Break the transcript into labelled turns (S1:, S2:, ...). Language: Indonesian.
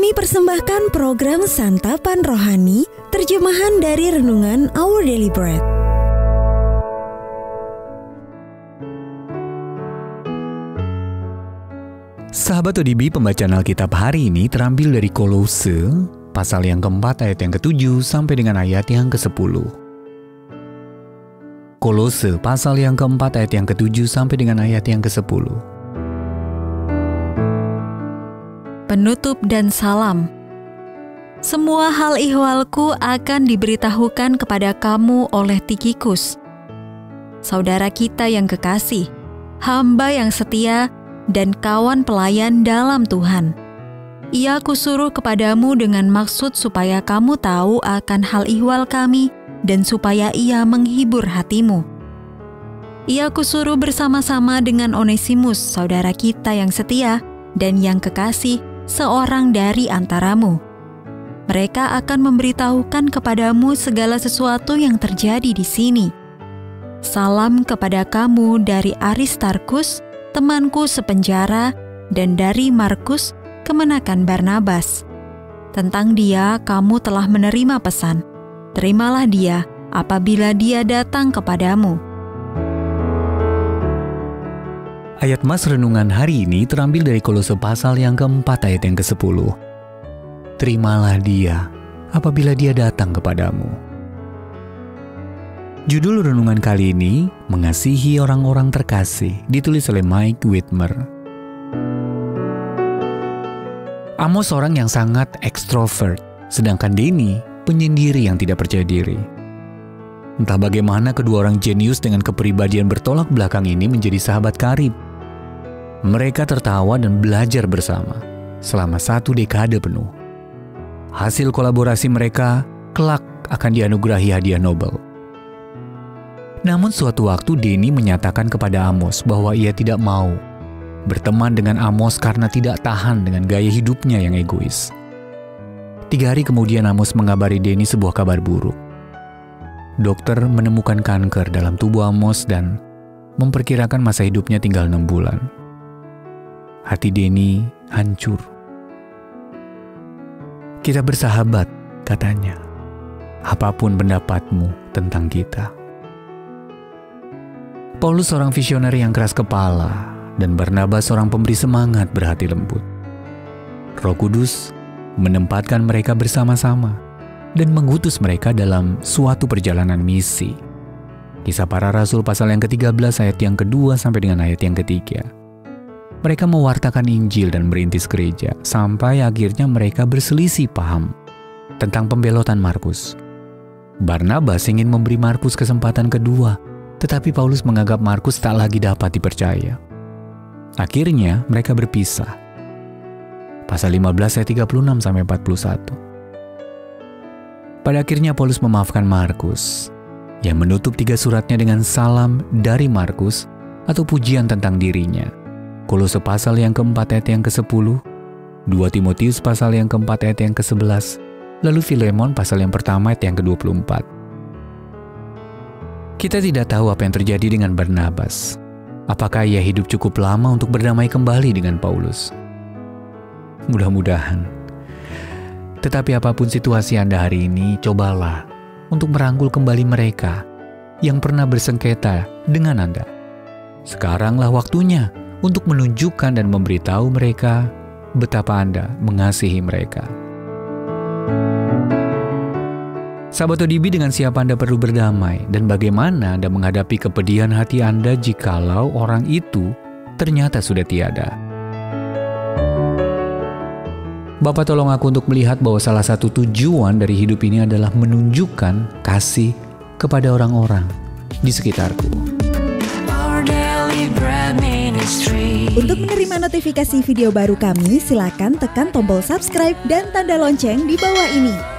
S1: Kami persembahkan program Santapan Rohani, terjemahan dari Renungan Our Daily Bread.
S2: Sahabat ODB, pembacaan Alkitab hari ini terambil dari Kolose, pasal yang keempat ayat yang ke-7 sampai dengan ayat yang ke-10. Kolose, pasal yang keempat ayat yang ke-7 sampai dengan ayat yang ke-10.
S3: Penutup dan salam. Semua hal ihwalku akan diberitahukan kepada kamu oleh Tikhikus, saudara kita yang kekasih, hamba yang setia, dan kawan pelayan dalam Tuhan. Ia kusuruh kepadamu dengan maksud supaya kamu tahu akan hal ihwal kami dan supaya ia menghibur hatimu. Ia kusuruh bersama-sama dengan Onesimus, saudara kita yang setia dan yang kekasih, seorang dari antaramu. Mereka akan memberitahukan kepadamu segala sesuatu yang terjadi di sini. Salam kepada kamu dari Aristarkus, temanku sepenjara, dan dari Markus, kemenakan Barnabas. Tentang dia kamu telah menerima pesan. Terimalah dia apabila dia datang kepadamu.
S2: Ayat mas renungan hari ini terambil dari Kolose pasal yang keempat ayat yang ke-10. Terimalah dia apabila dia datang kepadamu. Judul renungan kali ini, Mengasihi Orang-orang Terkasih, ditulis oleh Mike Whitmer. Amos orang yang sangat ekstrovert, sedangkan Denny penyendiri yang tidak percaya diri. Entah bagaimana kedua orang jenius dengan kepribadian bertolak belakang ini menjadi sahabat karib. Mereka tertawa dan belajar bersama selama 1 dekade penuh. Hasil kolaborasi mereka kelak akan dianugerahi hadiah Nobel. Namun suatu waktu Denny menyatakan kepada Amos bahwa ia tidak mau berteman dengan Amos karena tidak tahan dengan gaya hidupnya yang egois. 3 hari kemudian Amos mengabari Denny sebuah kabar buruk. Dokter menemukan kanker dalam tubuh Amos dan memperkirakan masa hidupnya tinggal 6 bulan. Hati Denny hancur. Kita bersahabat, katanya. Apapun pendapatmu tentang kita. Paulus seorang visioner yang keras kepala, dan Barnabas seorang pemberi semangat berhati lembut. Roh Kudus menempatkan mereka bersama-sama dan mengutus mereka dalam suatu perjalanan misi. Kisah Para Rasul pasal yang ke-13 ayat yang kedua sampai dengan ayat yang ketiga. Mereka mewartakan Injil dan merintis gereja, sampai akhirnya mereka berselisih paham tentang pembelotan Markus. Barnabas ingin memberi Markus kesempatan kedua, tetapi Paulus menganggap Markus tak lagi dapat dipercaya. Akhirnya mereka berpisah. Pasal 15 ayat 36 sampai 41. Pada akhirnya Paulus memaafkan Markus, yang menutup 3 suratnya dengan salam dari Markus atau pujian tentang dirinya. Kolose pasal yang keempat ayat yang ke-10, 2 Timotius pasal yang keempat ayat yang ke-11, lalu Filemon pasal yang pertama ayat yang ke-24. Kita tidak tahu apa yang terjadi dengan Barnabas. Apakah ia hidup cukup lama untuk berdamai kembali dengan Paulus? Mudah-mudahan. Tetapi apapun situasi Anda hari ini, cobalah untuk merangkul kembali mereka yang pernah bersengketa dengan Anda. Sekaranglah waktunya untuk menunjukkan dan memberitahu mereka betapa Anda mengasihi mereka. Sahabat ODB, dengan siapa Anda perlu berdamai dan bagaimana Anda menghadapi kepedihan hati Anda jikalau orang itu ternyata sudah tiada. Bapa, tolong aku untuk melihat bahwa salah satu tujuan dari hidup ini adalah menunjukkan kasih kepada orang-orang di sekitarku.
S1: Untuk menerima notifikasi video baru kami, silakan tekan tombol subscribe dan tanda lonceng di bawah ini.